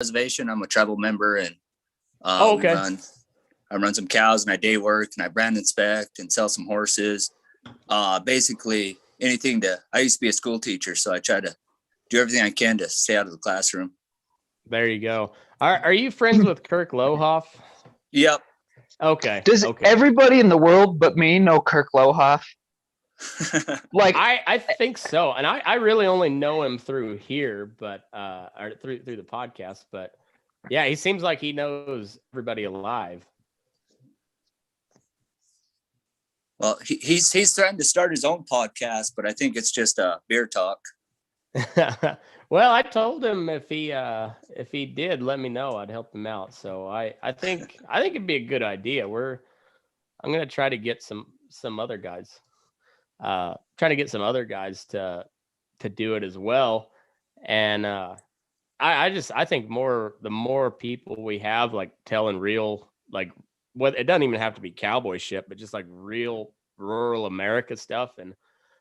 reservation. I'm a tribal member, and Okay. I run some cows, and I day work, and I brand inspect and sell some horses. Basically anything I used to be a school teacher, so I try to do everything I can to stay out of the classroom. There you go. Are you friends with Kirk Lohoff? Yep. Okay. Does everybody in the world but me know Kirk Lohoff? Like I think so, and I really only know him through here, but or through the podcast. But yeah, he seems like he knows everybody alive. Well, he's threatened to start his own podcast, but I think it's just a beer talk. Well, I told him if he did, let me know. I'd help him out. So I think it'd be a good idea. I'm gonna try to get some other guys. Trying to get some other guys to do it as well. And I think the more people we have like telling real, like, what it doesn't even have to be cowboy shit, but just like real rural America stuff. And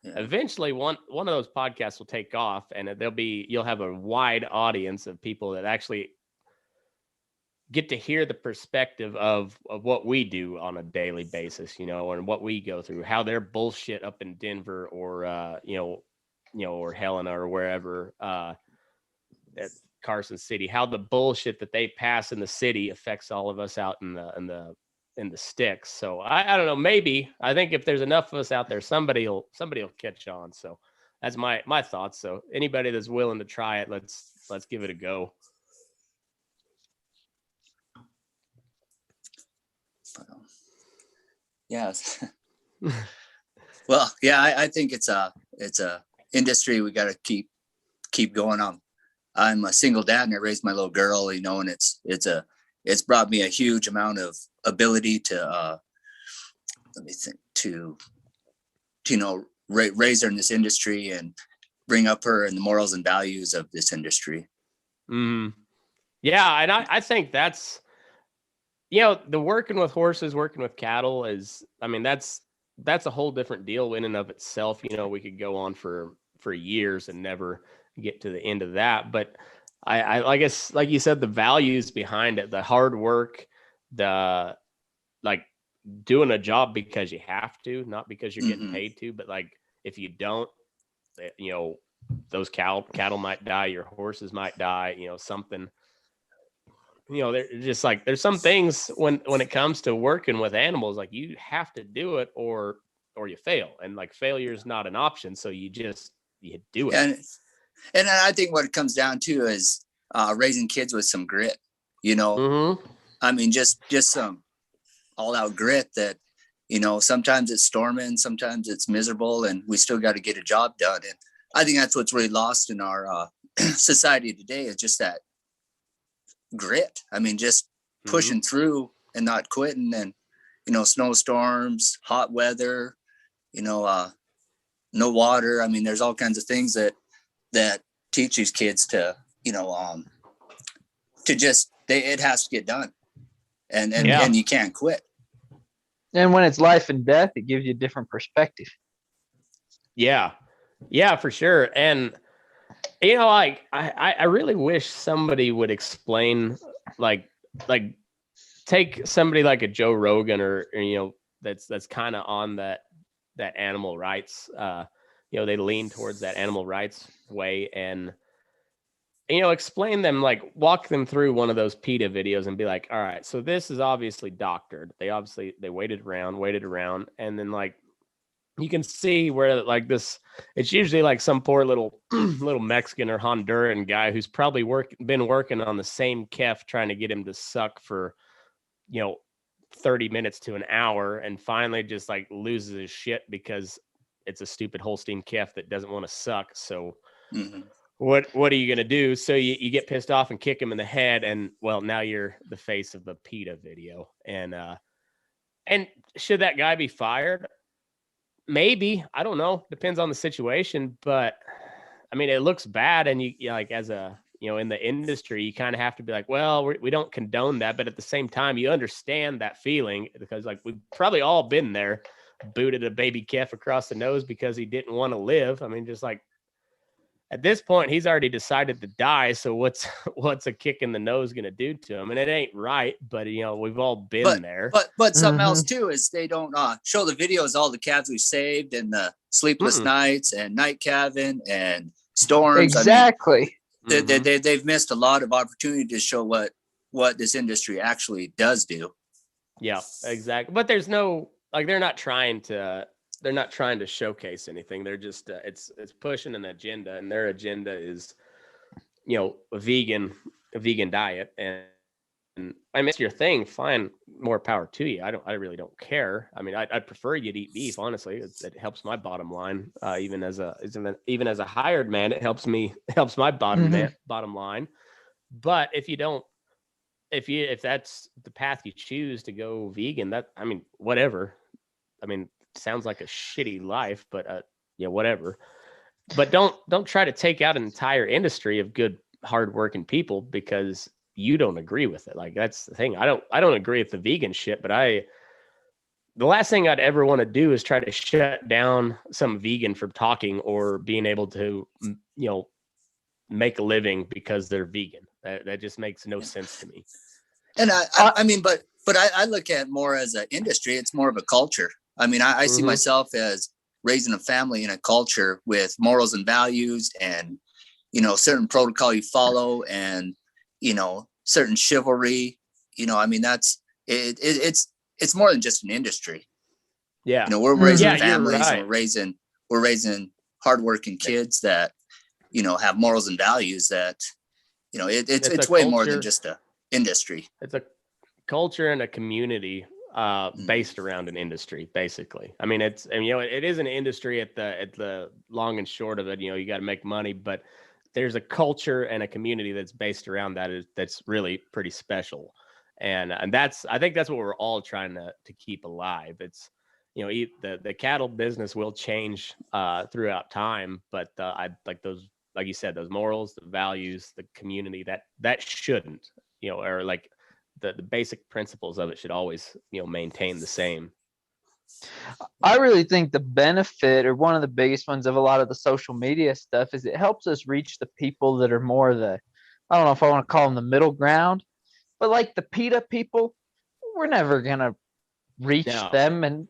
eventually one of those podcasts will take off, and you'll have a wide audience of people that actually get to hear the perspective of what we do on a daily basis, and what we go through, how they're bullshit up in Denver or, or Helena or wherever, at Carson City, how the bullshit that they pass in the city affects all of us out in the sticks. So I don't know, maybe I think if there's enough of us out there, somebody will catch on. So that's my thoughts. So anybody that's willing to try it, let's give it a go. Yes. Well, yeah, I think it's a industry we got to keep going on. I'm a single dad, and I raised my little girl, and it's brought me a huge amount of ability to raise her in this industry and bring up her and the morals and values of this industry. Yeah, and I think that's, the working with horses, working with cattle is, that's a whole different deal in and of itself. We could go on for years and never get to the end of that. But I guess, like you said, the values behind it, the hard work, the like doing a job because you have to, not because you're getting paid to, but like if you don't, those cattle might die, your horses might die, something. They're just like, there's some things when it comes to working with animals, like you have to do it or you fail, and like failure is not an option. So you do it. And I think what it comes down to is raising kids with some grit, just some all out grit that, sometimes it's storming, sometimes it's miserable, and we still got to get a job done. And I think that's what's really lost in our society today, is just that grit. Just pushing through and not quitting. And snowstorms, hot weather, no water. There's all kinds of things that teach these kids to it has to get done, and you can't quit. And when it's life and death, it gives you a different perspective. Yeah, for sure. And I really wish somebody would explain, like take somebody like a Joe Rogan or that's kind of on that animal rights. They lean towards that animal rights way, and explain them, like walk them through one of those PETA videos and be like, all right, so this is obviously doctored. They waited around, and then like you can see where like this, it's usually like some poor little Mexican or Honduran guy who's probably been working on the same calf, trying to get him to suck for 30 minutes to an hour, and finally just like loses his shit because it's a stupid Holstein calf that doesn't want to suck. So what are you going to do? So you get pissed off and kick him in the head, and well, now you're the face of the PETA video. And should that guy be fired? Maybe, I don't know. Depends on the situation, but it looks bad, and you like, as a in the industry, you kind of have to be like, well, we don't condone that, but at the same time, you understand that feeling, because like we've probably all been there, booted a baby calf across the nose because he didn't want to live. Just like at this point, he's already decided to die. So what's a kick in the nose going to do to him? And it ain't right, but we've all been there. But something else too is they don't show the videos, all the calves we saved and the sleepless nights and night calving and storms. Exactly. I mean, they've missed a lot of opportunity to show what this industry actually does do. Yeah, exactly. But there's no, like, they're not trying to showcase anything. They're just it's pushing an agenda, and their agenda is a vegan diet. And I miss your thing, fine, more power to you. I really don't care. I mean, I'd prefer you'd eat beef, honestly. It helps my bottom line. Even as a hired man, it helps my bottom line. But if that's the path you choose to go vegan, whatever. Sounds like a shitty life, but whatever. But don't try to take out an entire industry of good, hardworking people because you don't agree with it. Like, that's the thing. I don't agree with the vegan shit, but the last thing I'd ever want to do is try to shut down some vegan from talking or being able to, make a living because they're vegan. That just makes no sense to me. And I look at it more as an industry. It's more of a culture. I mean, I see myself as raising a family in a culture with morals and values and, certain protocol you follow and, certain chivalry, that's it's more than just an industry. Yeah. We're raising families, right. And we're raising hardworking kids that, have morals and values that, it's way more than just a industry. It's a culture and a community based around an industry, basically. I mean, it is an industry at the long and short of it. You got to make money, but there's a culture and a community that's based around that's really pretty special. And I think that's what we're all trying to keep alive. It's, the cattle business will change throughout time, but I like those, like you said, those morals, the values, the community that shouldn't, or like the basic principles of it should always, maintain the same. I really think the benefit, or one of the biggest ones of a lot of the social media stuff, is it helps us reach the people that are more I don't know if I want to call them the middle ground, but like the PETA people, we're never going to reach them. And,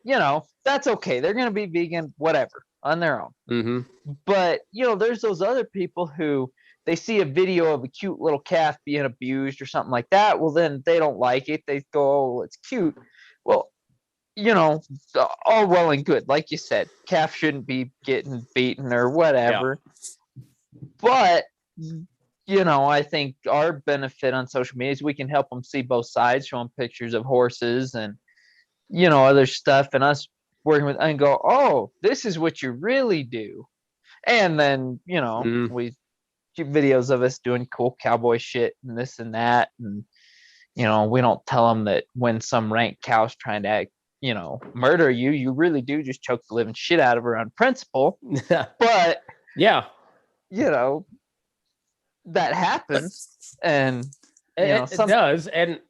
that's okay. They're going to be vegan, whatever, on their own. Mm-hmm. But, there's those other people who they see a video of a cute little calf being abused or something like that. Well, then they don't like it. They go, oh, it's cute. Well, all well and good. Like you said, calf shouldn't be getting beaten or whatever. Yeah. But, I think our benefit on social media is we can help them see both sides, show them pictures of horses and, other stuff, and us working with and go, oh, this is what you really do. And then, we keep videos of us doing cool cowboy shit and this and that. And, we don't tell them that when some rank cow's trying to murder you, you really do just choke the living shit out of her on principle. But yeah, that happens, and it does. And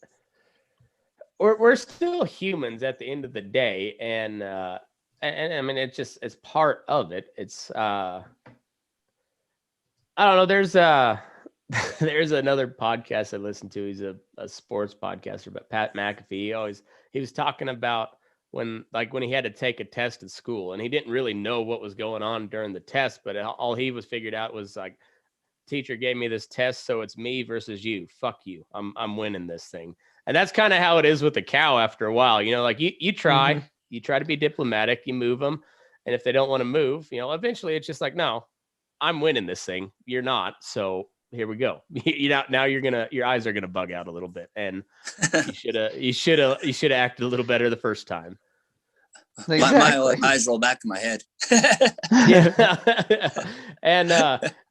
we're still humans at the end of the day, and I mean, it's part of it. It's I don't know. There's another podcast I listen to. He's a sports podcaster, but Pat McAfee. He was talking about when he had to take a test at school, and he didn't really know what was going on during the test, but all he was figured out was like, teacher gave me this test, so it's me versus you. Fuck you. I'm winning this thing. And that's kind of how it is with the cow after a while. Like you try to be diplomatic, you move them, and if they don't want to move, eventually it's just like, no, I'm winning this thing. You're not. So here we go. Now your eyes are gonna bug out a little bit, and you should have acted a little better the first time. Exactly. My eyes roll back in my head. Yeah. And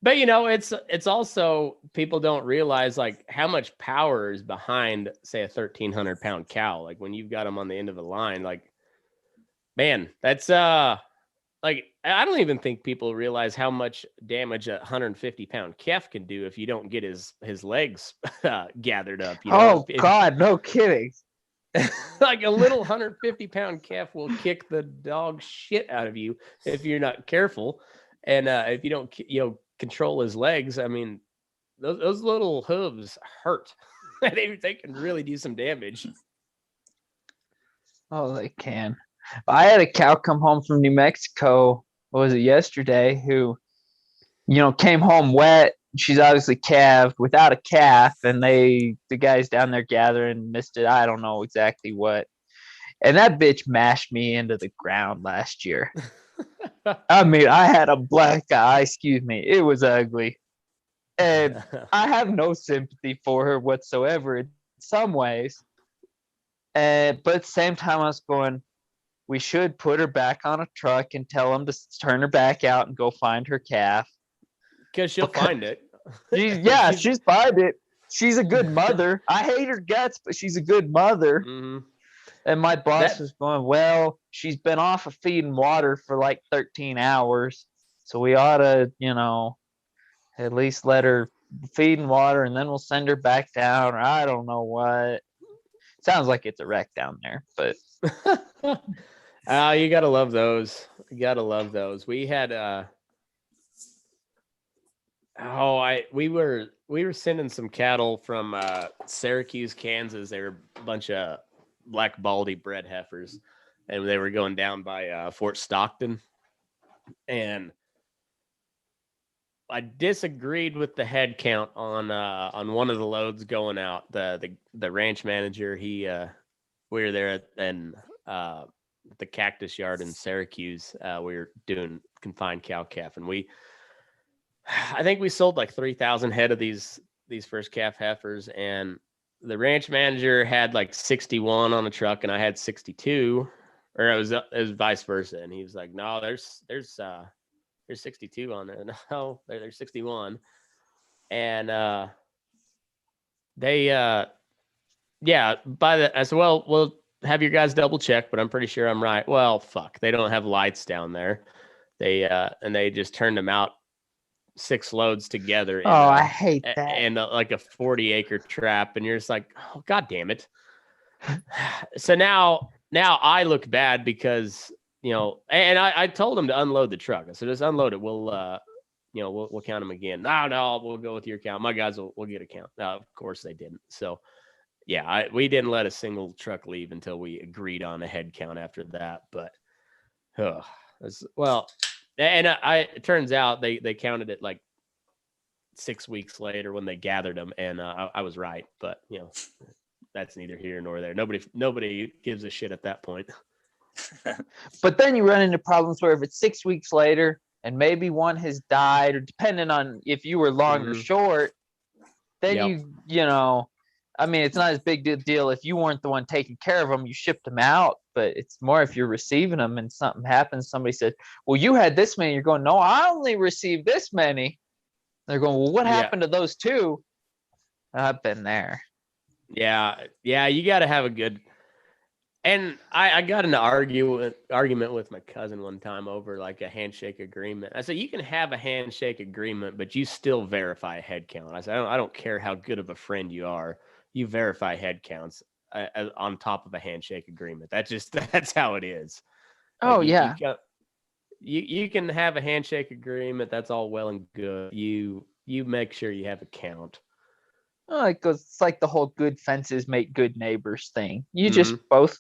but it's also, people don't realize like how much power is behind, say, a 1,300 pound cow. Like when you've got them on the end of the line, like, man, that's like, I don't even think people realize how much damage a 150 pound calf can do if you don't get his legs gathered up. God, no kidding. Like a little 150 pound calf will kick the dog shit out of you if you're not careful. And if you don't, control his legs, I mean, those little hooves hurt. They can really do some damage. Oh, they can. I had a cow come home from New Mexico. What was it, yesterday? Who, came home wet. She's obviously calved without a calf, and the guys down there gathering missed it. I don't know exactly what. And that bitch mashed me into the ground last year. I mean, I had a black eye. Excuse me. It was ugly. And I have no sympathy for her whatsoever in some ways. But at the same time, I was going, we should put her back on a truck and tell them to turn her back out and go find her calf. Because she'll find it. She's find it. She's a good mother. I hate her guts, but she's a good mother. Mm-hmm. And my boss was going, well, she's been off of feed and water for like 13 hours. So we ought to, at least let her feed and water, and then we'll send her back down, or I don't know what. Sounds like it's a wreck down there, but you gotta love those. You gotta love those. We had we were sending some cattle from Syracuse, Kansas. They were a bunch of black baldy bred heifers, and they were going down by Fort Stockton, and I disagreed with the head count on one of the loads going out. The ranch manager, we were there at the Cactus Yard in Syracuse. We were doing confined cow calf, and I think we sold like 3,000 head of these first calf heifers, and the ranch manager had like 61 on a truck, and I had 62, or it was vice versa. And he was like, "No, there's 62 on there." No, there's 61. And I said, well, we'll have your guys double check, but I'm pretty sure I'm right. Well, fuck, they don't have lights down there. They just turned them out 6 loads together. I hate that. And like a 40-acre trap. And you're just like, oh, God damn it. So now I look bad because, and I told him to unload the truck. I said, just unload it. We'll count them again. No, we'll go with your count. My guys will get a count. Now, of course they didn't. So yeah, we didn't let a single truck leave until we agreed on a head count after that. But, and it turns out they counted it like 6 weeks later when they gathered them, and I was right. But that's neither here nor there. Nobody gives a shit at that point. But then you run into problems where if it's 6 weeks later and maybe one has died, or depending on if you were long or short, then I mean, it's not as big a deal if you weren't the one taking care of them. You shipped them out, but it's more if you're receiving them and something happens. Somebody said, well, you had this many. You're going, no, I only received this many. They're going, well, what happened to those 2? I've been there. Yeah, you got to have a good. And I got in an argument with my cousin one time over like a handshake agreement. I said, you can have a handshake agreement, but you still verify a head count. I said, I don't care how good of a friend you are. You verify head counts on top of a handshake agreement. That's how it is. Oh, yeah. You can have a handshake agreement. That's all well and good. You make sure you have a count. Oh, it's like the whole good fences make good neighbors thing. You just both,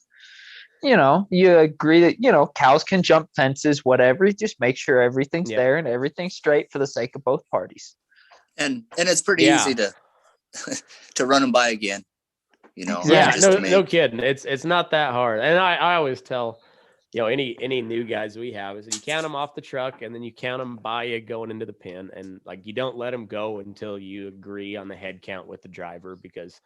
you agree that, cows can jump fences, whatever. You just make sure everything's there and everything's straight for the sake of both parties. And it's pretty easy to run them by again, no kidding. It's not that hard. And I always tell any new guys we have is you count them off the truck, and then you count them by you going into the pen, and like you don't let them go until you agree on the head count with the driver, because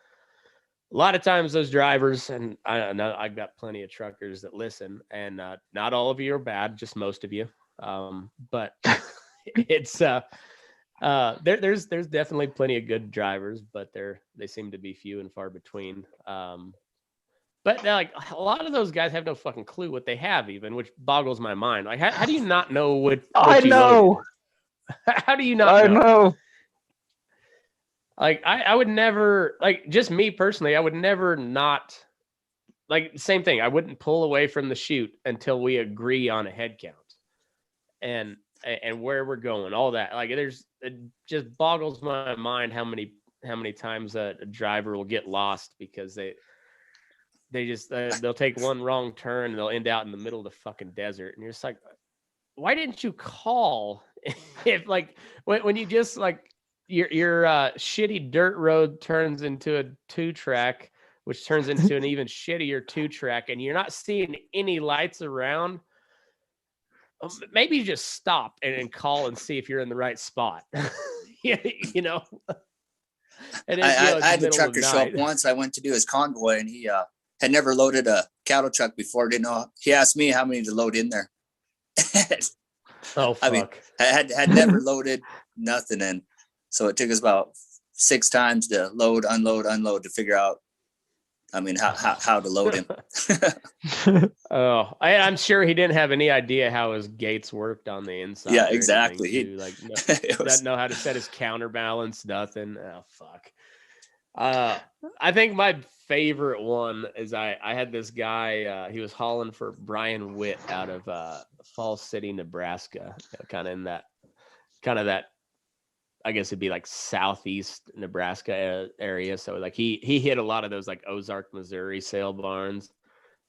a lot of times those drivers, and I know I've got plenty of truckers that listen, and not all of you are bad, just most of you, but it's there's definitely plenty of good drivers, but they seem to be few and far between. But like a lot of those guys have no fucking clue what they have, even, which boggles my mind. Like, how do you not know what I know? How do you not know? Like, I would never, like, just me personally, I would never not, like, same thing. I wouldn't pull away from the chute until we agree on a head count. And and where we're going, all that. Like it just boggles my mind how many times a driver will get lost because they just they'll take one wrong turn and they'll end out in the middle of the fucking desert, and you're just like, why didn't you call? If like when you just like your shitty dirt road turns into a 2-track, which turns into an even shittier 2-track, and you're not seeing any lights around, maybe you just stop and call and see if you're in the right spot. You know. And I had the trucker show up once. I went to do his convoy, and he had never loaded a cattle truck before. Didn't know. He asked me how many to load in there. Oh, fuck. I mean, I had never loaded nothing, and so it took us about 6 times to load, unload to figure out. I mean, how to load him. Oh, I'm sure he didn't have any idea how his gates worked on the inside. Yeah, exactly. He like doesn't know how to set his counterbalance. Nothing. Oh, fuck. I think my favorite one is I had this guy. He was hauling for Brian Witt out of Falls City, Nebraska. Kind of in that I guess it'd be like southeast Nebraska area. So like he hit a lot of those like Ozark, Missouri sale barns.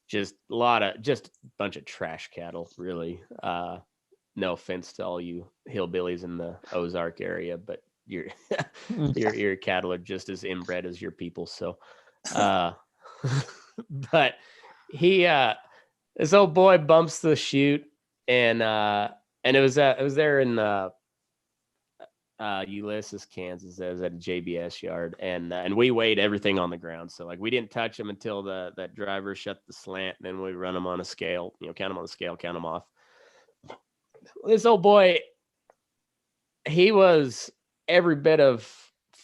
Just a bunch of trash cattle, really. No offense to all you hillbillies in the Ozark area, but your cattle are just as inbred as your people. So, but he this old boy bumps the chute, and it was there in Ulysses, Kansas. It was at a JBS yard, and we weighed everything on the ground. So like we didn't touch them until that driver shut the slant, and then we run them on a scale. Count them on the scale, count them off. This old boy, he was every bit of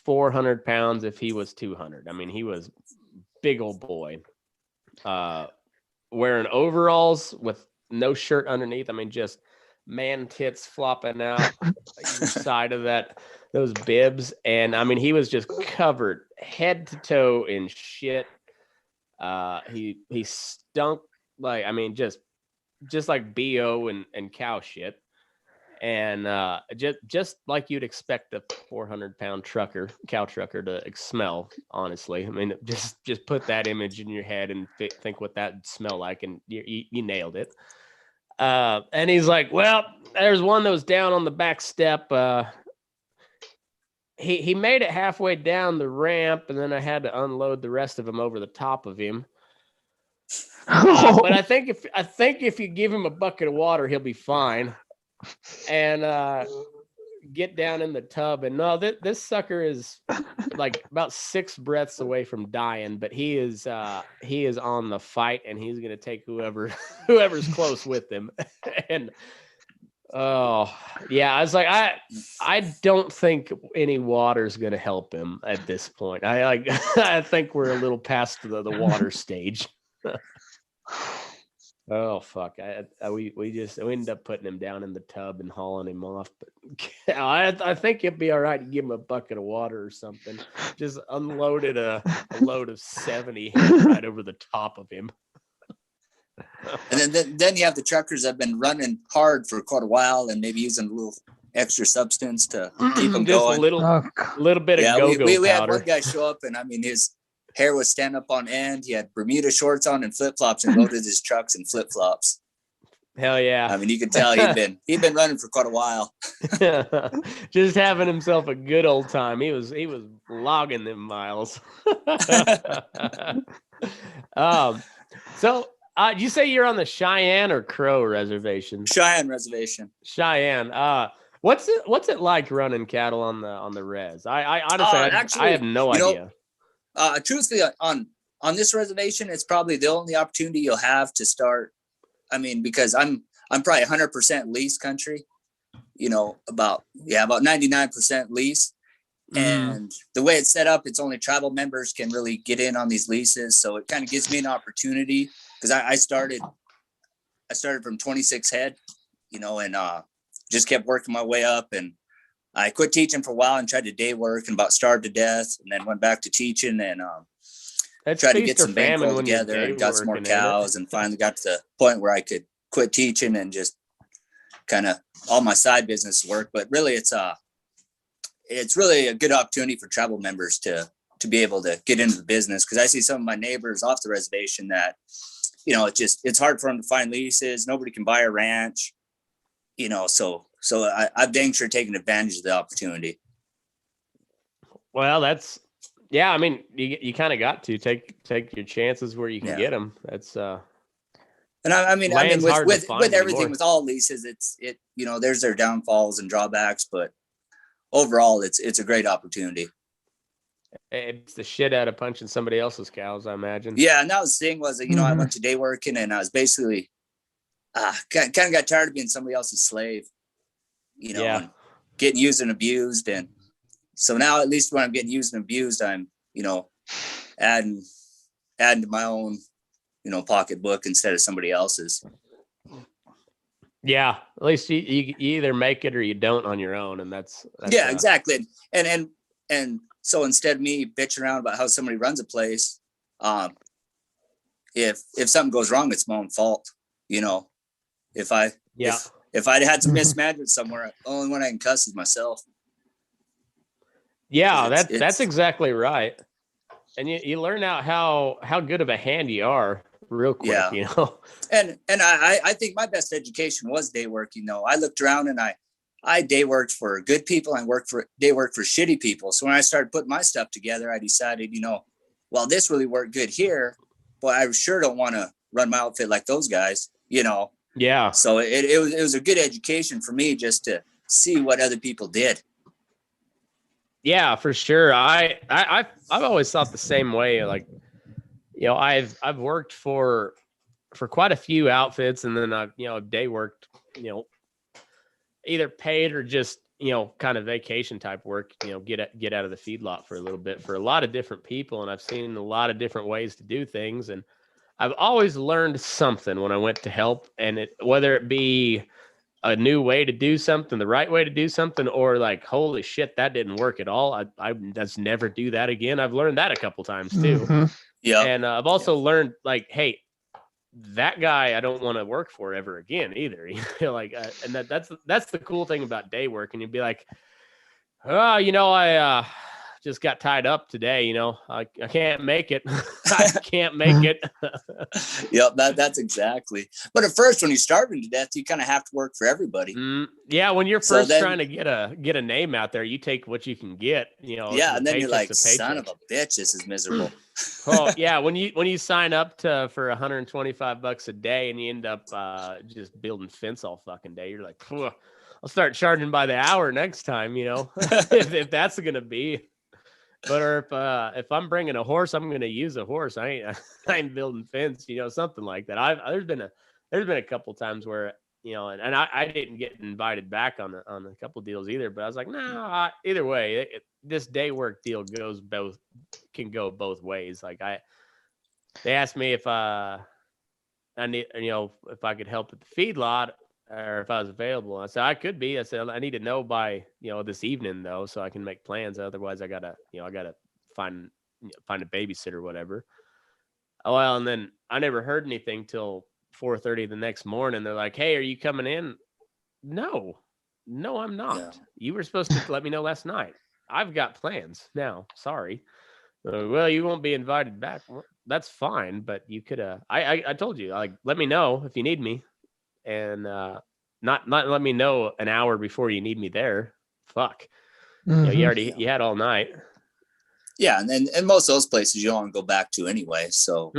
400 pounds if he was 200. I mean, he was big old boy, wearing overalls with no shirt underneath. I mean, just man tits flopping out either side of those bibs. And I mean, he was just covered head to toe in shit. He stunk like, I mean, just like BO and cow shit. And just like you'd expect a 400-pound cow trucker to smell, honestly. I mean, just put that image in your head and think what that'd smell like, and you nailed it. And he's like, well, there's one that was down on the back step. He made it halfway down the ramp, and then I had to unload the rest of him over the top of him. But I think if you give him a bucket of water, he'll be fine. And get down in the tub. And no, this sucker is like about 6 breaths away from dying, but he is on the fight, and he's gonna take whoever's close with him. And oh yeah, I was like, I don't think any water's gonna help him at this point. I think we're a little past the water stage. Oh fuck! We ended up putting him down in the tub and hauling him off. But I think it'd be all right to give him a bucket of water or something. Just unloaded a load of 70 right over the top of him. And then you have the truckers that have been running hard for quite a while and maybe using a little extra substance to keep them Just going. a little bit of go-go we had powder. one guy show up, and I mean his hair was stand up on end. He had Bermuda shorts on and flip flops, and loaded his trucks in flip flops. Hell yeah! I mean, you could tell he'd been running for quite a while. Just having himself a good old time. He was logging them miles. So you say you're on the Cheyenne or Crow reservation? Cheyenne reservation. Cheyenne. What's it like running cattle on the res? I honestly actually, I have no idea. Truthfully, on this reservation, it's probably the only opportunity you'll have to start. I mean, because I'm probably 100% lease country, about 99% lease. And the way it's set up, it's only tribal members can really get in on these leases. So it kind of gives me an opportunity, because I started from 26 head, and just kept working my way up. And I quit teaching for a while and tried to day work and about starved to death, and then went back to teaching and tried to get some bankroll together and got some more cows, and finally got to the point where I could quit teaching and just kind of all my side business work, but really it's really a good opportunity for tribal members to be able to get into the business. Cause I see some of my neighbors off the reservation that, you know, it's hard for them to find leases. Nobody can buy a ranch, you know, so I've dang sure taken advantage of the opportunity. Well, yeah. I mean, you kind of got to take your chances where you can get them. That's and I mean, with everything anymore. with all leases, you know, there's their downfalls and drawbacks, but overall, it's a great opportunity. It's the shit out of punching somebody else's cows, I imagine. Yeah, and that was the thing was that, you know, I went to day working and I was basically kind of got tired of being somebody else's slave, you know, and getting used and abused. And so now, at least when I'm getting used and abused, I'm, you know, adding to my own, you know, pocketbook instead of somebody else's. Yeah, at least you either make it or you don't on your own, and that's yeah, exactly. And so instead of me bitching around about how somebody runs a place, if something goes wrong, it's my own fault. You know, if I'd had some mismanagement somewhere, the only one I can cuss is myself. Yeah, that's exactly right. And you learn out how good of a hand you are real quick, you know. And I think my best education was day working. Though I looked around and I day worked for good people and day worked for shitty people. So when I started putting my stuff together, I decided, you know, well, this really worked good here, but I sure don't want to run my outfit like those guys, you know. Yeah. So it was a good education for me just to see what other people did. Yeah, for sure. I've always thought the same way. Like, you know, I've worked for quite a few outfits, and then I've, you know, day worked, you know, either paid or just, you know, kind of vacation type work, you know, get out of the feedlot for a little bit for a lot of different people. And I've seen a lot of different ways to do things. And I've always learned something when I went to help, and whether it be a new way to do something, the right way to do something, or like, holy shit, that didn't work at all. I just never do that again. I've learned that a couple times too. Mm-hmm. Yeah. And I've also learned, like, hey, that guy I don't want to work for ever again either. You know, like, and that's the cool thing about day work. And you'd be like, oh, you know, I just got tied up today. You know, I can't make it. I can't make it. Yep, that's exactly. But at first, when you're starving to death, you kind of have to work for everybody. Yeah, when you're first trying to get a name out there, you take what you can get. You know. Yeah, and then you're like, son of a bitch, this is miserable. Oh yeah, when you sign up for $125 a day and you end up just building fence all fucking day, you're like, I'll start charging by the hour next time. You know, if that's gonna be. But or if I'm bringing a horse, I'm going to use a horse. I ain't building fence, you know, something like that. There's been a couple times where, you know, and I didn't get invited back on a couple deals either. But I was like, no, either way, this day work deal can go both ways. Like they asked me if I need, you know, if I could help at the feedlot, or if I was available. I said, I could be. I said, I need to know by, you know, this evening though, so I can make plans. Otherwise I gotta find a babysitter or whatever. Oh, well, and then I never heard anything till 4:30 the next morning. They're like, hey, are you coming in? No, I'm not. Yeah. You were supposed to let me know last night. I've got plans now. Sorry. Well, you won't be invited back. Well, that's fine. But you could, I told you, like, let me know if you need me. And not let me know an hour before you need me there. Fuck. Mm-hmm. You know, you had all night. Yeah, and most of those places you don't want to go back to anyway. So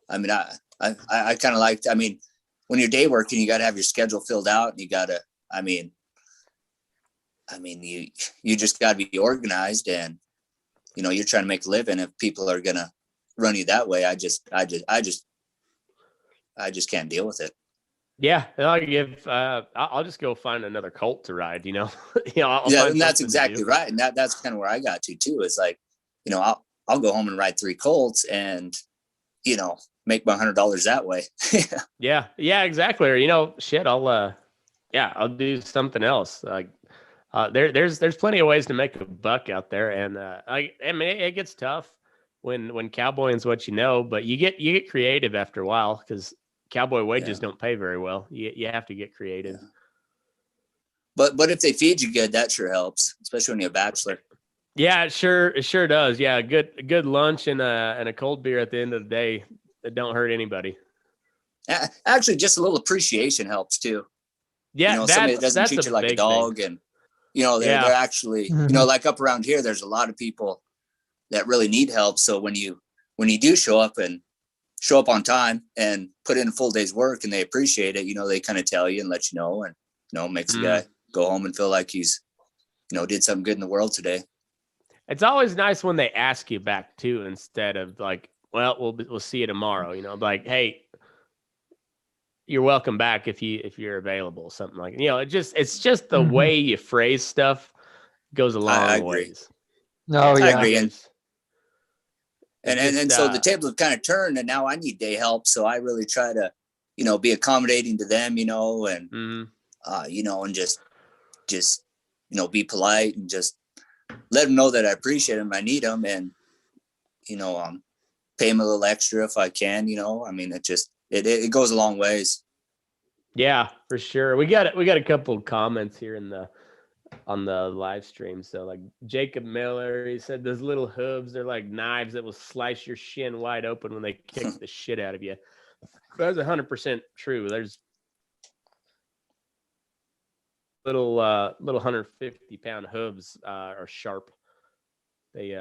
I mean, I kind of liked. I mean, when you're day working, you got to have your schedule filled out, and you got to. I mean, you just got to be organized, and you know, you're trying to make a living. If people are gonna run you that way, I just can't deal with it. Yeah, I'll just go find another colt to ride. You know, and that's exactly right. And that's kind of where I got to too. Is like, you know, I'll go home and ride 3 colts, and you know, make my $100 that way. Yeah, exactly. Or, you know, shit, I'll do something else. Like, there's plenty of ways to make a buck out there, and I mean, it gets tough when cowboying's what you know, but you get creative after a while because cowboy wages don't pay very well. You have to get creative. But if they feed you good, that sure helps, especially when you're a bachelor. Yeah, it sure does. Yeah, good lunch and a cold beer at the end of the day that don't hurt anybody. Actually, just a little appreciation helps too. Yeah, Somebody that doesn't that's a treat you like a big dog, thing. and they're Yeah. actually, Mhm. like up around here, there's a lot of people that really need help. So when you do show up on time and put in a full day's work and they appreciate it, they kind of tell you and let you know, and makes a guy go home and feel like he's did something good in the world today. It's always nice when they ask you back too, instead of like, well, we'll see you tomorrow. Like, hey, you're welcome back if you're available. Something like it's just the Mhm. way you phrase stuff goes a long I agree. ways. Oh I yeah. agree. It And so the tables have kind of turned, and now I need day help. So I really try to, be accommodating to them, and mhm. and just be polite and just let them know that I appreciate them, I need them, and pay them a little extra if I can. I mean, it goes a long ways. Yeah, for sure. We got a couple of comments here on the live stream. So like Jacob Miller, he said those little hooves, they're like knives that will slice your shin wide open when they kick the shit out of you. That's 100% true. There's little 150-pound hooves are sharp. They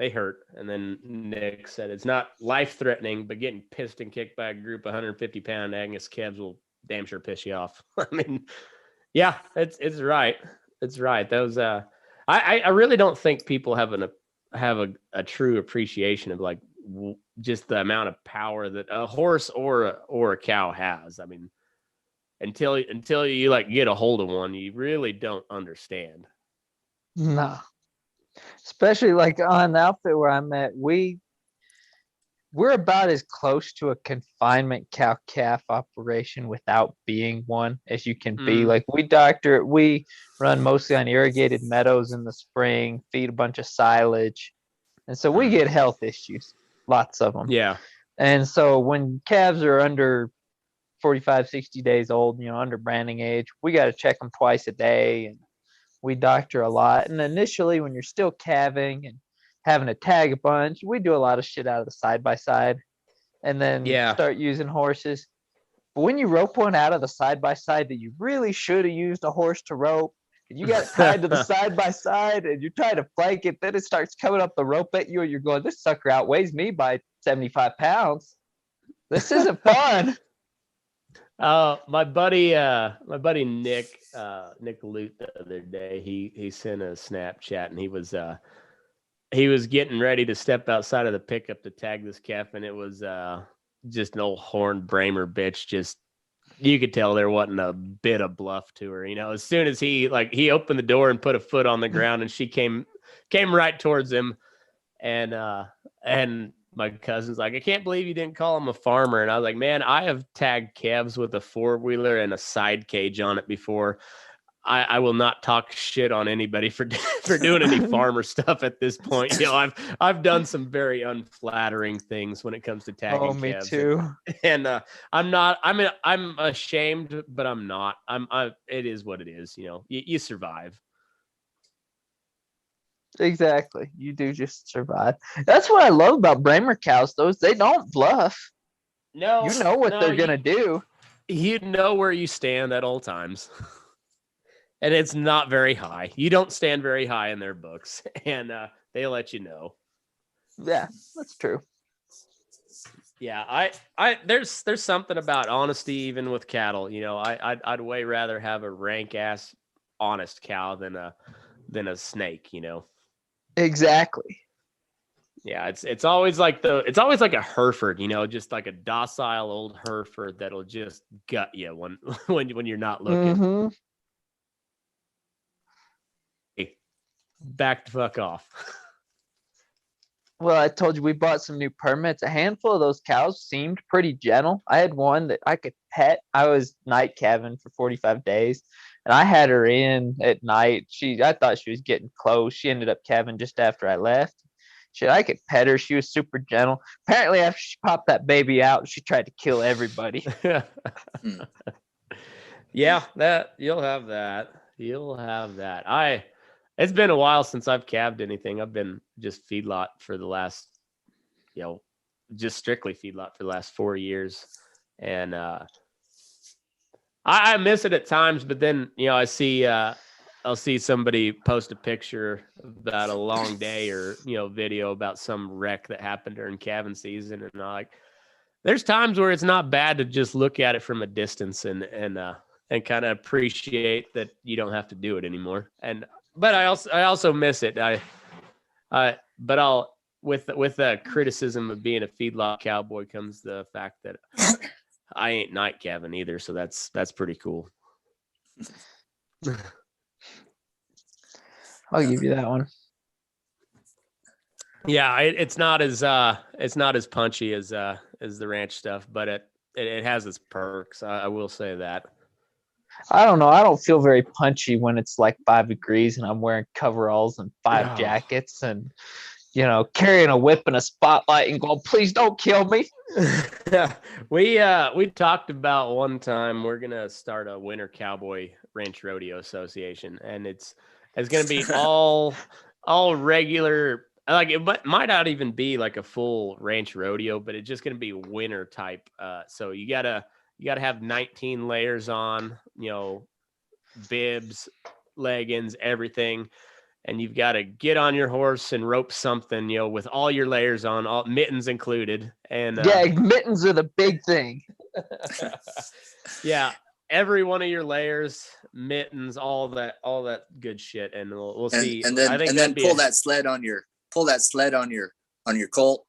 hurt. And then Nick said it's not life threatening, but getting pissed and kicked by a group of 150-pound Angus calves will damn sure piss you off. I mean, yeah, it's right. It's right. Those I really don't think people have a true appreciation of like just the amount of power that a horse or a cow has. I mean, until you like get a hold of one, you really don't understand. No. Especially like on the outfit where I'm at, we're about as close to a confinement cow calf operation without being one as you can be. Like we run mostly on irrigated meadows in the spring, feed a bunch of silage. And so we get health issues, lots of them. Yeah. And so when calves are under 45, 60 days old, under branding age, we got to check them twice a day, and we doctor a lot. And initially when you're still calving and having to tag a bunch, we do a lot of shit out of the side by side and then start using horses. But when you rope one out of the side by side that you really should have used a horse to rope, and you got it tied to the side by side and you try to flank it, then it starts coming up the rope at you, and you're going, this sucker outweighs me by 75 pounds. This isn't fun. My buddy Nick Lute the other day, he sent a Snapchat, and he was getting ready to step outside of the pickup to tag this calf, and it was just an old horned Bramer bitch. Just, you could tell there wasn't a bit of bluff to her. As soon as he opened the door and put a foot on the ground, and she came right towards him, and my cousin's like, I can't believe you didn't call him a farmer. And I was like, man, I have tagged calves with a 4-wheeler and a side cage on it before. I will not talk shit on anybody for doing any farmer stuff at this point. I've done some very unflattering things when it comes to tagging. Oh, me calves. too. And I'm ashamed, but I'm not. It is what it is. You survive. Exactly. You do just survive. That's what I love about Bramer cows. They don't bluff. No, you know what they're gonna do. You know where you stand at all times. And it's not very high. You don't stand very high in their books, and they let you know. Yeah, that's true. Yeah, I there's something about honesty even with cattle. I'd way rather have a rank ass honest cow than a snake. Exactly. Yeah, it's always like a Hereford. Just like a docile old Hereford that'll just gut you when you're not looking. Mm-hmm. Back the fuck off. Well, I told you we bought some new permits. A handful of those cows seemed pretty gentle. I had one that I could pet. I was night calving for 45 days, and I had her in at night. I thought she was getting close. She ended up calving just after I left. I could pet her. She was super gentle. Apparently, after she popped that baby out, she tried to kill everybody. Yeah, that you'll have that. You'll have that. It's been a while since I've calved anything. I've been just feedlot for the last, just strictly feedlot for the last 4 years. And I miss it at times, but then, I see, I'll see somebody post a picture about a long day or, video about some wreck that happened during calving season. And there's times where it's not bad to just look at it from a distance and kind of appreciate that you don't have to do it anymore. But I also miss it. With the criticism of being a feedlot cowboy comes the fact that I ain't night calving either. So that's pretty cool. I'll give you that one. Yeah, it's not as punchy as the ranch stuff, but it has its perks. I will say that. I don't know. I don't feel very punchy when it's like 5 degrees and I'm wearing coveralls and 5 jackets and, carrying a whip and a spotlight and going, please don't kill me. We talked about one time we're gonna start a winter cowboy ranch rodeo association, and it's gonna be all regular. Like it might not even be like a full ranch rodeo, but it's just gonna be winter type. So you gotta have 19 layers on, bibs, leggings, everything. And you've got to get on your horse and rope something, with all your layers on, all mittens included. And mittens are the big thing. Yeah, every one of your layers, mittens, all that good shit. And we'll see. And then pull that sled on your colt.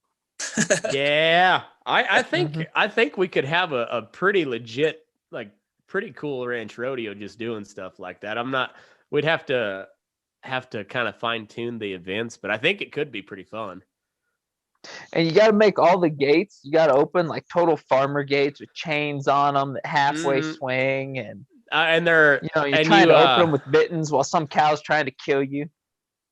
Yeah, I think we could have a pretty legit, like pretty cool ranch rodeo just doing stuff like that. We'd have to kind of fine tune the events, but I think it could be pretty fun. And you got to make all the gates. You got to open like total farmer gates with chains on them, that halfway swing, and they're you're trying to open them with mittens while some cow's trying to kill you.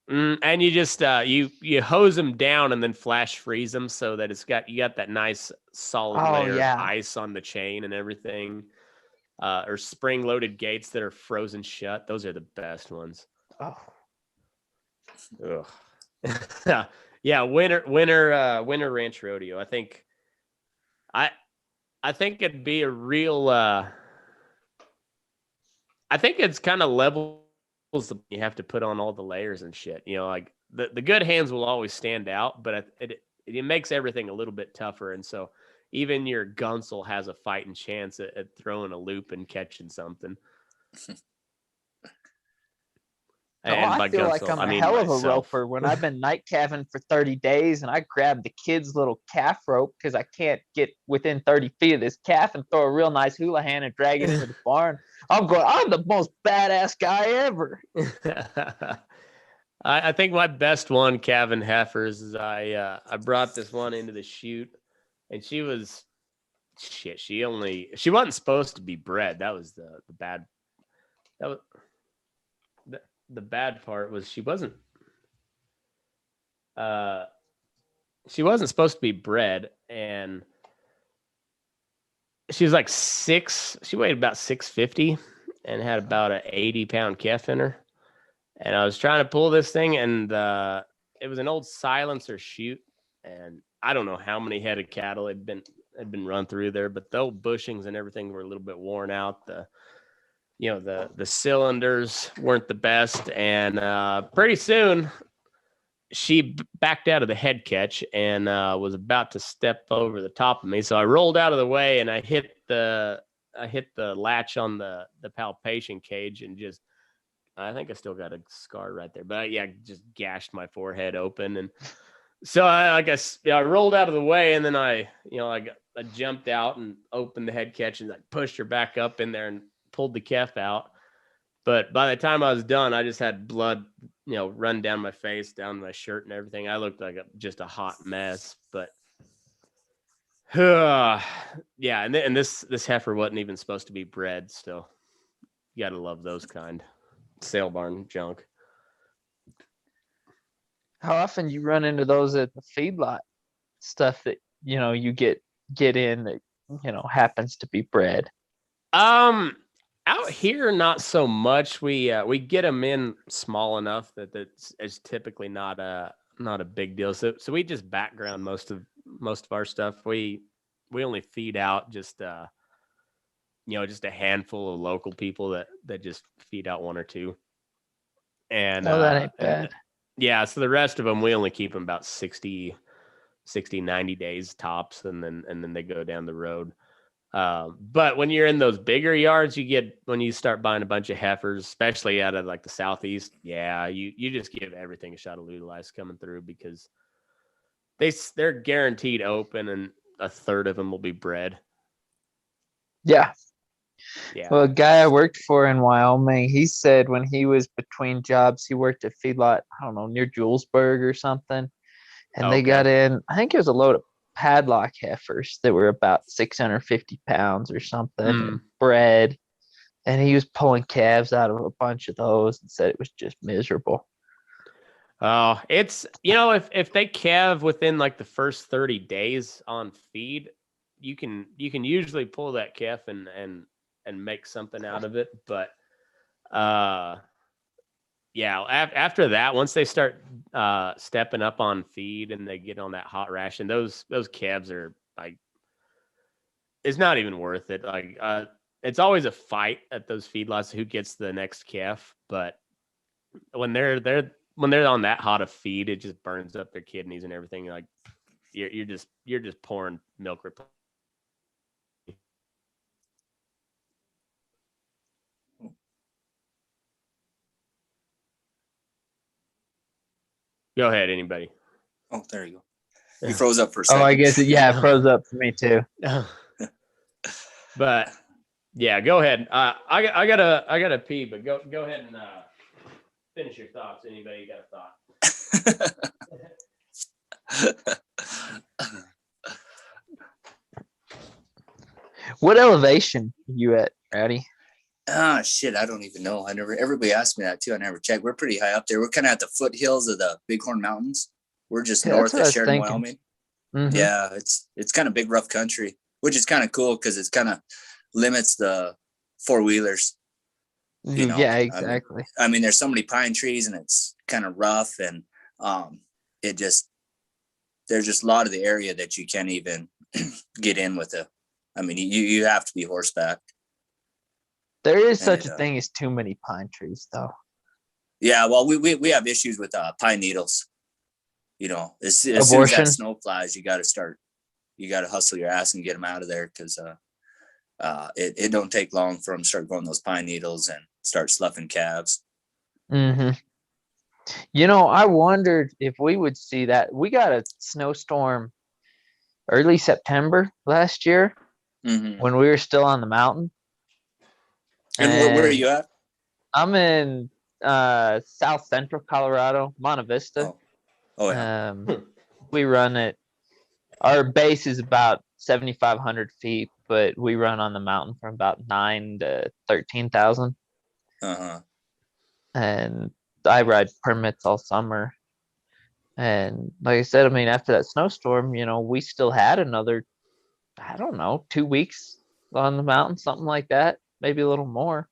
And you just you hose them down and then flash freeze them so that you got that nice solid layer of ice on the chain and everything. Or spring loaded gates that are frozen shut. Those are the best ones. Oh. Ugh. Yeah, winter ranch rodeo. I think it'd be a real I think it's kind of levels you have to put on all the layers and shit. Like the good hands will always stand out, but it makes everything a little bit tougher. And so even your gunsel has a fighting chance at throwing a loop and catching something. I feel like I'm a hell of a roper when I've been night calving for 30 days and I grab the kid's little calf rope because I can't get within 30 feet of this calf and throw a real nice hula hand and drag it into the barn. I'm the most badass guy ever. I think my best one calving heifers is I brought this one into the chute and she was shit. She wasn't supposed to be bred. That was the bad. That was the bad part was she wasn't supposed to be bred, and she was like she weighed about 650 and had about an 80-pound calf in her. And I was trying to pull this thing, and it was an old silencer chute, and I don't know how many head of cattle had been run through there, but the old bushings and everything were a little bit worn out. The cylinders weren't the best, and pretty soon she backed out of the head catch and was about to step over the top of me. So I rolled out of the way and I hit the latch on the palpation cage and I think I still got a scar right there, but just gashed my forehead open. And so I rolled out of the way, and then I jumped out and opened the head catch and pushed her back up in there and pulled the calf out. But by the time I was done, I just had blood, run down my face, down my shirt and everything. I looked like just a hot mess, but yeah. And this heifer wasn't even supposed to be bred. So you got to love those kind sale barn junk. How often you run into those at the feedlot stuff that, you get in that, happens to be bred? Out here, not so much. We get them in small enough that it's typically not a big deal. So we just background most of our stuff. We only feed out just just a handful of local people that just feed out one or two. And Oh, that ain't bad. yeah, so the rest of them we only keep them about 90 days tops, and then they go down the road. But when you're in those bigger yards, when you start buying a bunch of heifers, especially out of like the southeast, yeah, you just give everything a shot of lice coming through, because they're guaranteed open, and a third of them will be bred. Yeah. Yeah. Well, a guy I worked for in Wyoming, he said when he was between jobs, he worked at feedlot, I don't know, near Julesburg or something. And they Okay. got in, I think it was a load of padlock heifers that were about 650 pounds or something, and bred. And he was pulling calves out of a bunch of those and said it was just miserable. Oh, it's, if they calve within like the first 30 days on feed, you can usually pull that calf and make something out of it. But yeah, after that, once they start stepping up on feed and they get on that hot ration, those calves are like, it's not even worth it. Like it's always a fight at those feedlots who gets the next calf, but when they're on that hot of feed, it just burns up their kidneys and everything. Like you're just pouring milk. Go ahead, anybody. Oh, there you go. You froze up for a second. Oh, I guess it froze up for me too. But yeah, go ahead. I gotta pee, but go ahead and finish your thoughts. Anybody got a thought? What elevation are you at, Rowdy? Shit, I don't even know. Everybody asked me that too. I never checked. We're pretty high up there. We're kind of at the foothills of the Bighorn Mountains. We're just north of Sheridan, Wyoming. Mm-hmm. Yeah, it's kind of big, rough country, which is kind of cool because it's kind of limits the four-wheelers. Yeah, exactly. I mean, there's so many pine trees and it's kind of rough, and there's just a lot of the area that you can't even get in with it. I mean, you have to be horseback. There is such a thing as too many pine trees, though. Yeah, well, we have issues with pine needles. As soon as that snow flies, you got to hustle your ass and get them out of there, because it don't take long for them to start growing those pine needles and start sloughing calves. Mm-hmm. I wondered if we would see that. We got a snowstorm early September last year when we were still on the mountain. And where are you at? I'm in south central Colorado, Monte Vista. Oh yeah. We run it. Our base is about 7,500 feet, but we run on the mountain from about 9 to 13,000. And I ride permits all summer. And like I said, I mean, after that snowstorm, we still had another, I don't know, 2 weeks on the mountain, something like that, maybe a little more.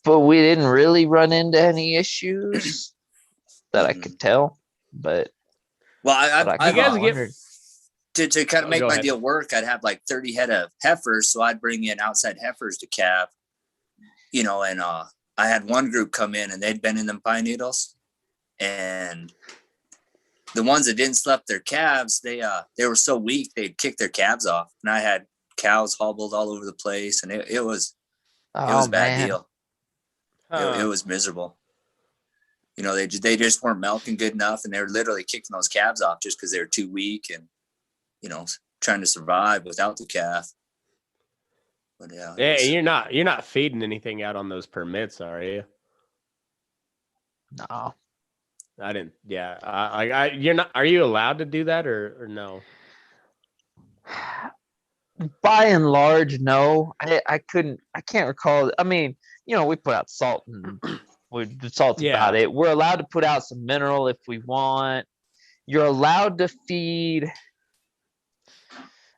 But we didn't really run into any issues that I could tell. But I guys get to kind of make my deal work, I'd have like 30 head of heifers, so I'd bring in outside heifers to calve. And I had one group come in and they'd been in them pine needles, and the ones that didn't slough their calves, they were so weak they'd kick their calves off, and I had cows hobbled all over the place, and it was a bad deal. It was miserable. They just weren't milking good enough, and they were literally kicking those calves off just because they were too weak and trying to survive without the calf. But yeah, you're not feeding anything out on those permits, are you? No, I didn't. Yeah, you're not. Are you allowed to do that or no? By and large, no. I can't recall. I mean, we put out salt, and the salt's about it. We're allowed to put out some mineral if we want. You're allowed to feed.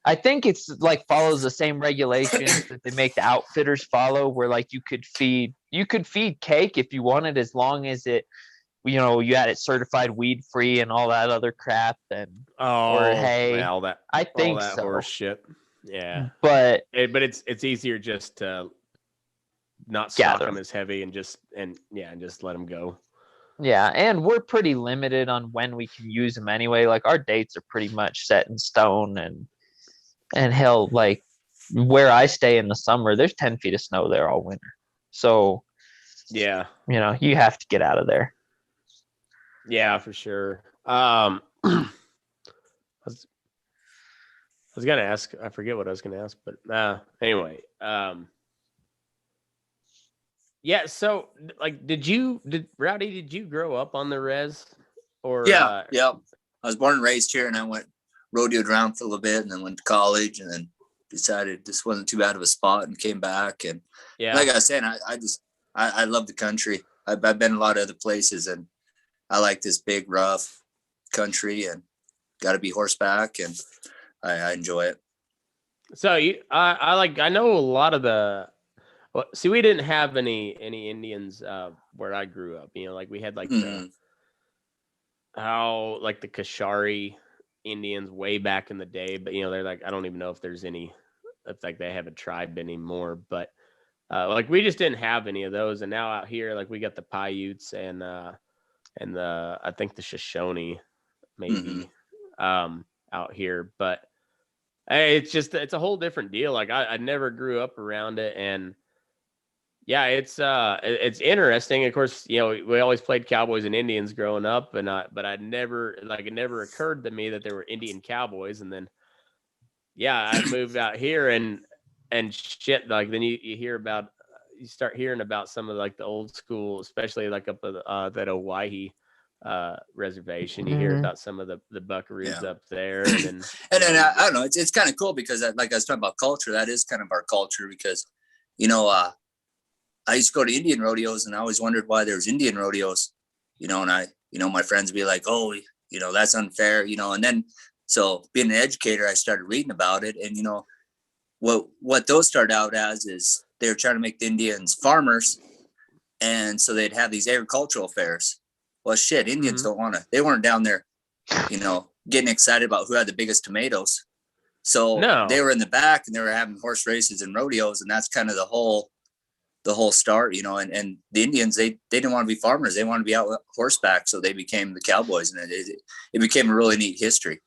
I think it's like follows the same regulations that they make the outfitters follow, where like you could feed cake if you wanted, as long as it, you had it certified weed free and all that other crap. And or Oh, hay. well, I all think that so. horse shit. Yeah, But but it's easier just to not stock gather them 'em. as heavy and just let them go. Yeah, and we're pretty limited on when we can use them anyway. Like our dates are pretty much set in stone, and hell, like where I stay in the summer, there's 10 feet of snow there all winter. So, Yeah, you have to get out of there. yeah, for sure. I was gonna ask. I forget what I was gonna ask, but anyway. Yeah. So, like, did Rowdy? Did you grow up on the res? Or Yeah. I was born and raised here, and I rodeoed around for a little bit, and then went to college, and then decided this wasn't too bad of a spot, and came back. And yeah, like I was saying, I love the country. I've been a lot of other places, and I like this big, rough country, and got to be horseback, and I enjoy it. So I know a lot of the. Well, see, we didn't have any Indians where I grew up. Like we had like the Kashari Indians way back in the day, but they're like, I don't even know if there's any, if like they have a tribe anymore. But like we just didn't have any of those, and now out here, like we got the Paiutes and the I think the Shoshone maybe out here, but hey, it's a whole different deal. Like I never grew up around it, and yeah, it's interesting. Of course, we always played Cowboys and Indians growing up, but it never occurred to me that there were Indian Cowboys. And then, yeah, I moved out here and shit. Like then you start hearing about some of like the old school, especially like up at that Owyhee reservation. You hear about some of the buckaroos up there, and then I don't know. It's kind of cool because like I was talking about culture. That is kind of our culture because, I used to go to Indian rodeos, and I always wondered why there was Indian rodeos, and my friends would be like, oh, that's unfair, and then, so being an educator, I started reading about it. And, what those started out as is they were trying to make the Indians farmers. And so they'd have these agricultural fairs. Well, shit, Indians they weren't down there, getting excited about who had the biggest tomatoes. So they were in the back, and they were having horse races and rodeos. And that's kind of the whole start, and the Indians, they didn't want to be farmers. They wanted to be out horseback. So they became the Cowboys, and it became a really neat history.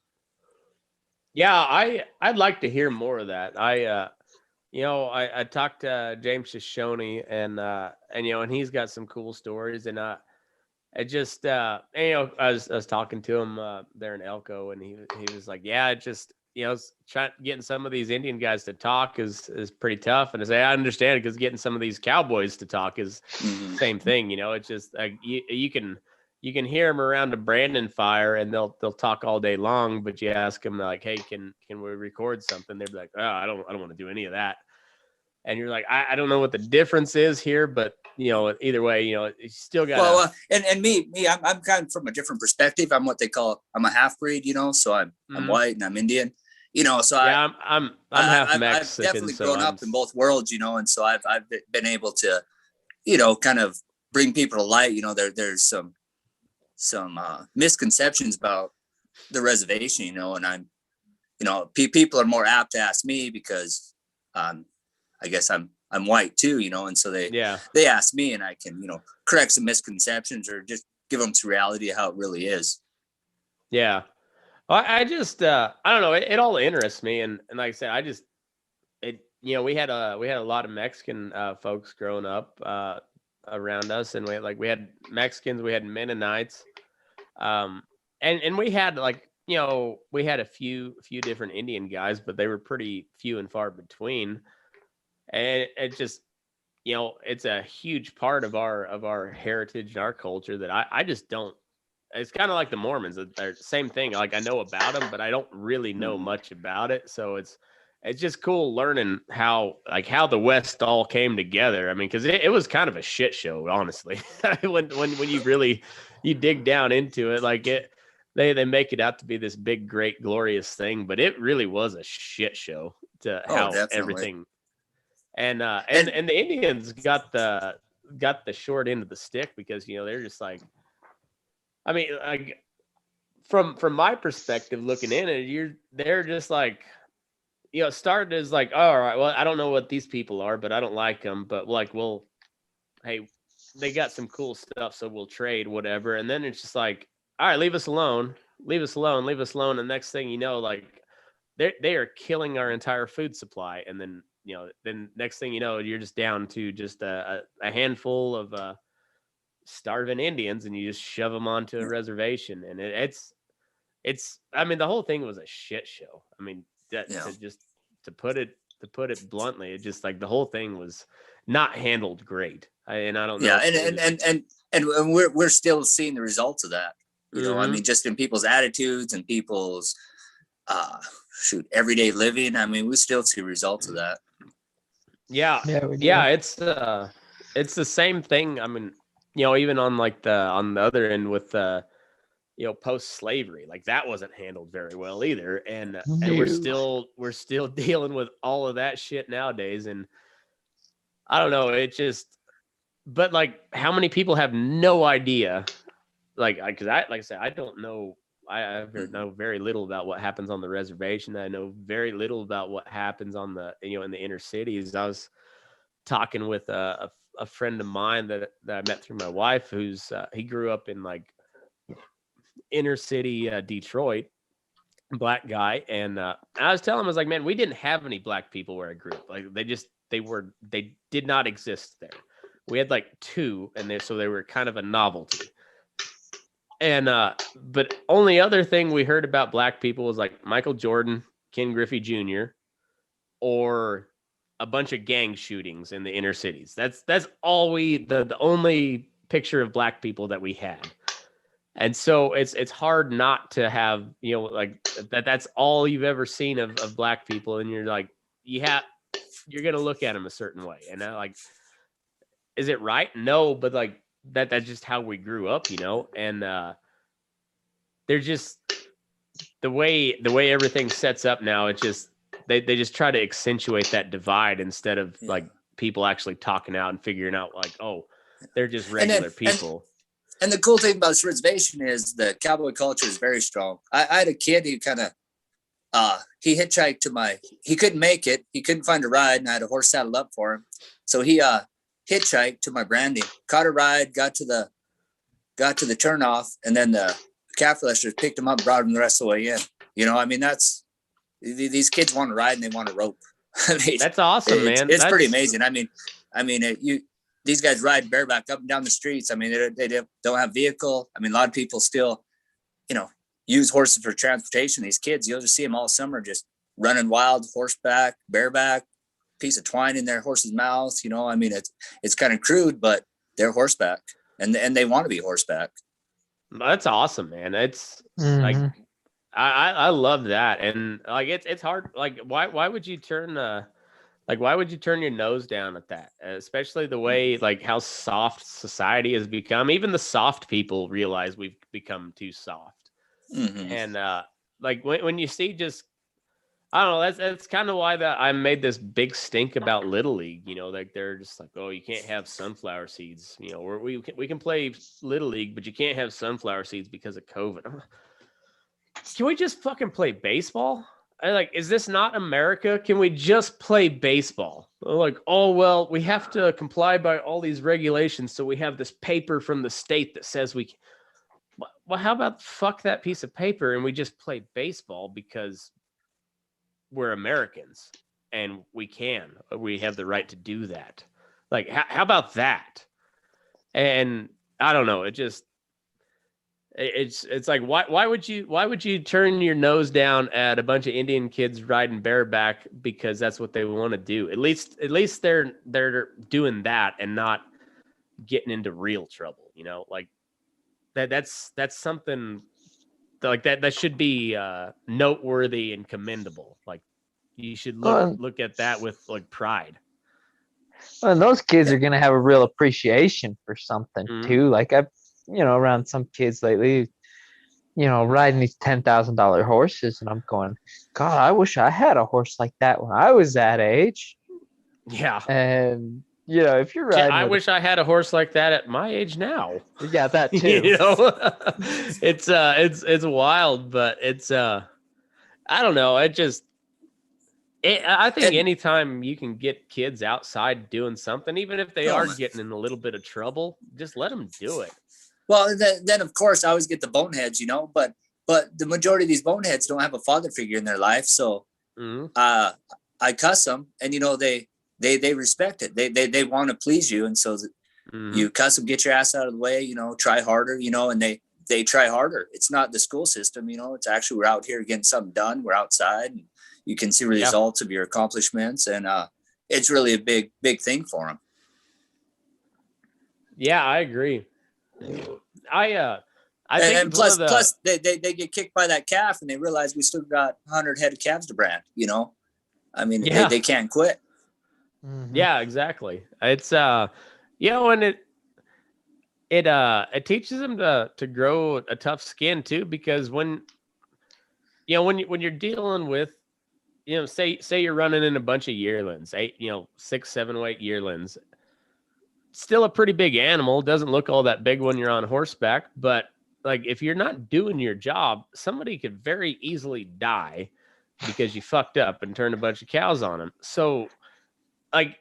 Yeah. I'd like to hear more of that. I talked to James Shoshone and he's got some cool stories, and I was talking to him there in Elko, and he was like, yeah, it just, getting some of these Indian guys to talk is pretty tough. And I understand it, because getting some of these Cowboys to talk is the same thing. It's just like you can hear them around a Brandon fire, and they'll talk all day long. But you ask them like, hey, can we record something? They'd be like, oh, I don't want to do any of that. And you're like, I don't know what the difference is here, but either way, you still got. Well, and me, I'm kind of from a different perspective. I'm what they call, I'm a half breed, so I'm white and I'm Indian, so yeah, I'm half Mexican. I've definitely grown up in both worlds, and so I've been able to, kind of bring people to light. There's some misconceptions about the reservation, and I'm, people are more apt to ask me because, I guess I'm white too, and so they ask me, and I can, correct some misconceptions or just give them to reality of how it really is. Yeah. I just, I don't know. It all interests me. And like I said, we had a lot of Mexican folks growing up around us, and we had Mexicans, we had Mennonites, and we had we had a few different Indian guys, but they were pretty few and far between. And it just, it's a huge part of our heritage and our culture that I just don't. It's kind of like the Mormons. They're the same thing. Like I know about them, but I don't really know much about it. So it's just cool learning how the West all came together. I mean, because it was kind of a shit show, honestly. when you dig down into it, they make it out to be this big, great, glorious thing, but it really was a shit show to Oh, how definitely. everything. And And and the Indians got the short end of the stick because they're just like, I mean, like from my perspective looking in it, they're just like, it started as like, oh, all right, well, I don't know what these people are, but I don't like them, but like, well, hey, they got some cool stuff, so we'll trade whatever. And then it's just like, all right, leave us alone, leave us alone, leave us alone. And next thing you know, like they are killing our entire food supply. And then then next thing you know, you're just down to just a handful of starving Indians, and you just shove them onto a reservation. And it's I mean, the whole thing was a shit show. I mean, that Yeah. to put it bluntly, it just like the whole thing was not handled great. And I don't know. Yeah, and we're still seeing the results of that. I mean, just in people's attitudes and people's everyday living. I mean, we still see results of that. Yeah, it's the same thing. I mean, even on like on the other end with post slavery, like that wasn't handled very well either. And we're still dealing with all of that shit nowadays. And I don't know, but like how many people have no idea? Like I said, I don't know. I know very little about what happens on the reservation. I know very little about what happens on the in the inner cities. I was talking with a friend of mine that I met through my wife, who's he grew up in like inner city Detroit, black guy, and I was telling him, I was like, man, we didn't have any black people where I grew up. Like they did not exist there. We had like two, and so they were kind of a novelty. And but only other thing we heard about black people was like Michael Jordan, Ken Griffey Jr., or a bunch of gang shootings in the inner cities. That's all the only picture of black people that we had. And so it's hard not to have, like that's all you've ever seen of black people. And you're like, you're going to look at them a certain way. And like, is it right? No, but like that's just how we grew up, and they're just the way everything sets up now. It's just, they just try to accentuate that divide instead of like people actually talking out and figuring out like, oh, they're just regular people. And the cool thing about this reservation is the cowboy culture is very strong. I had a kid who kind of, he hitchhiked he couldn't make it. He couldn't find a ride, and I had a horse saddled up for him. So he hitchhiked to my branding, caught a ride, got to the turnoff, and then the calf listers picked him up, brought him the rest of the way in. I mean, these kids want to ride and they want to rope. I mean, that's awesome, man. It's pretty amazing. I mean, these guys ride bareback up and down the streets. I mean, they don't have vehicle. I mean, a lot of people still, use horses for transportation. These kids, you'll just see them all summer just running wild, horseback, bareback, piece of twine in their horse's mouth. I mean, it's kind of crude, but they're horseback, and they want to be horseback. That's awesome, man. It's like I love that, and like it's hard. Like why would you turn why would you turn your nose down at that? Especially the way like how soft society has become. Even the soft people realize we've become too soft. Mm-hmm. And like when you see just, I don't know, that's kind of why I made this big stink about Little League. Like they're just like, oh, you can't have sunflower seeds. We can play Little League, but you can't have sunflower seeds because of COVID. Can we just fucking play baseball? Is this not America? Can we just play baseball? Like, oh, well, we have to comply by all these regulations. So we have this paper from the state that says we can. Well, how about fuck that piece of paper and we just play baseball because we're Americans and we have the right to do that. Like, how about that? And I don't know. It's like, why would you turn your nose down at a bunch of Indian kids riding bareback because that's what they want to do? At least they're doing that and not getting into real trouble, like that's something like that should be noteworthy and commendable. Like you should look at that with like pride. And those kids are going to have a real appreciation for something too. Like I've, around some kids lately, riding these $10,000 horses, and I'm going, God, I wish I had a horse like that when I was that age. Yeah. And if you're Shit, riding, I wish I had a horse like that at my age now. yeah, that too. It's wild, but it's I don't know. I think And- anytime you can get kids outside doing something, even if they Oh, are man. getting in a little bit of trouble, just let them do it. Well, then of course I always get the boneheads, but the majority of these boneheads don't have a father figure in their life, so Mhm. I cuss them, and they respect it. They want to please you, and so Mhm. you cuss them, get your ass out of the way, try harder, and they try harder. It's not the school system, it's actually we're out here getting something done. We're outside, and you can see results of your accomplishments, and it's really a big thing for them. Yeah, I agree. I think And it's one of plus the they get kicked by that calf, and they realize we still got 100 head of calves to brand. I mean, Yeah. they can't quit. Mhm. yeah, exactly. It's and it teaches them to grow a tough skin too, because when you're dealing with say you're running in a bunch of yearlings, 6, 7 weight yearlings, still a pretty big animal, doesn't look all that big when you're on horseback, but like if you're not doing your job, somebody could very easily die because you fucked up and turned a bunch of cows on them. So like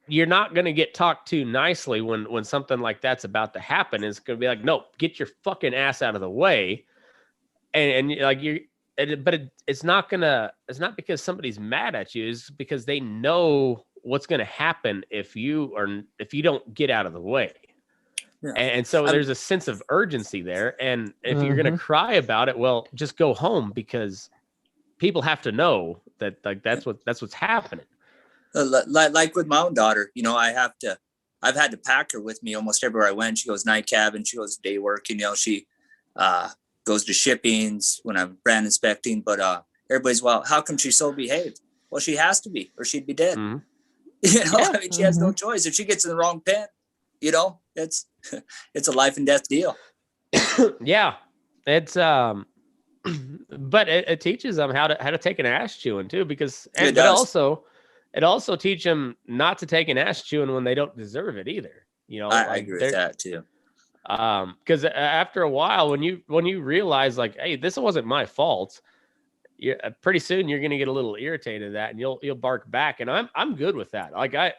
you're not going to get talked to nicely when something like that's about to happen. It's going to be like, no, get your fucking ass out of the way. And like it's not because somebody's mad at you. It's because they know what's going to happen if you don't get out of the way. Yeah. And so there's a sense of urgency there. And if you're going to cry about it, well, just go home, because people have to know that like that's what's happening. Like with my own daughter, I've had to pack her with me almost everywhere I went. She goes night cabin, she goes day work, she goes to shippings when I'm brand inspecting. But everybody's, well, how come she's so behaved? Well, she has to be, or she'd be dead. Mhm. I mean, she has no choice. If she gets in the wrong pen, it's it's a life and death deal. Yeah, it's but it teaches them how to take an ass chewing too, because It does. it also teach them not to take an ass chewing when they don't deserve it either. I agree with that too. Because after a while, when you realize like, hey, this wasn't my fault, pretty soon you're gonna get a little irritated at that, and you'll bark back, and I'm good with that. Like I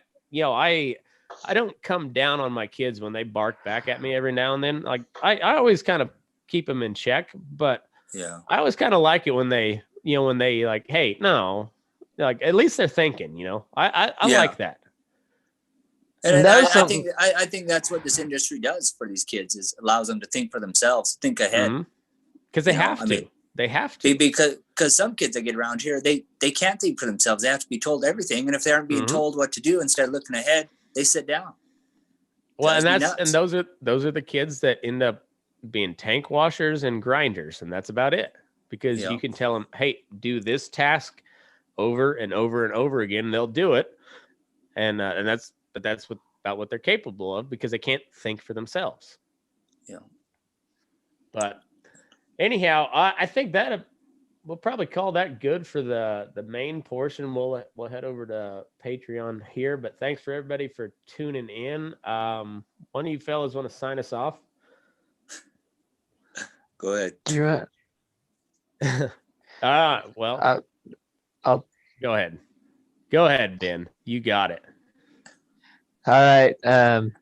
don't come down on my kids when they bark back at me every now and then. Like I always kind of keep them in check, but Yeah. I always kind of like it when they like, hey, no, like at least they're thinking. I Yeah. like that. And that I, was I something- think I think that's what this industry does for these kids, is allows them to think for themselves, think ahead. Because they You know, have I to. mean, They have to. Because some kids that get around here, they can't think for themselves. They have to be told everything, and if they aren't being Mhm. told what to do instead of looking ahead, they sit down. Well, and Drives me those are the kids that end up being tank washers and grinders, and that's about it. Because Yeah. you can tell them, hey, do this task over and over and over again, and they'll do it. And that's about what they're capable of, because they can't think for themselves. Yeah. But anyhow, I think that we'll probably call that good for the main portion. We'll head over to Patreon here, but thanks for everybody for tuning in. One of you fellas want to sign us off? Go ahead. You're right. Well, I'll- go ahead. Go ahead, Ben. You got it. All right.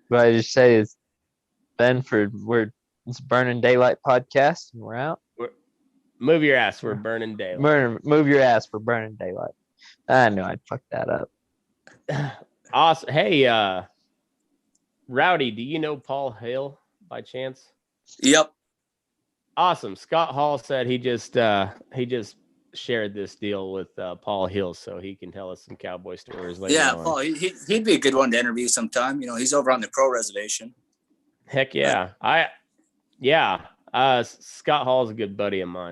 What I just say is, Ben, it's Burning Daylight podcast, and we're out. Move your ass. We're burning daylight. Move your ass for Burning Daylight. I know I'd fuck that up. Awesome. Hey, Rowdy, do you know Paul Hill by chance? Yep. Awesome. Scott Hall said he just shared this deal with Paul Hill, so he can tell us some cowboy stories later Yeah, on. Paul. He'd be a good one to interview sometime. He's over on the Crow Reservation. Heck yeah. Scott Hall is a good buddy of mine.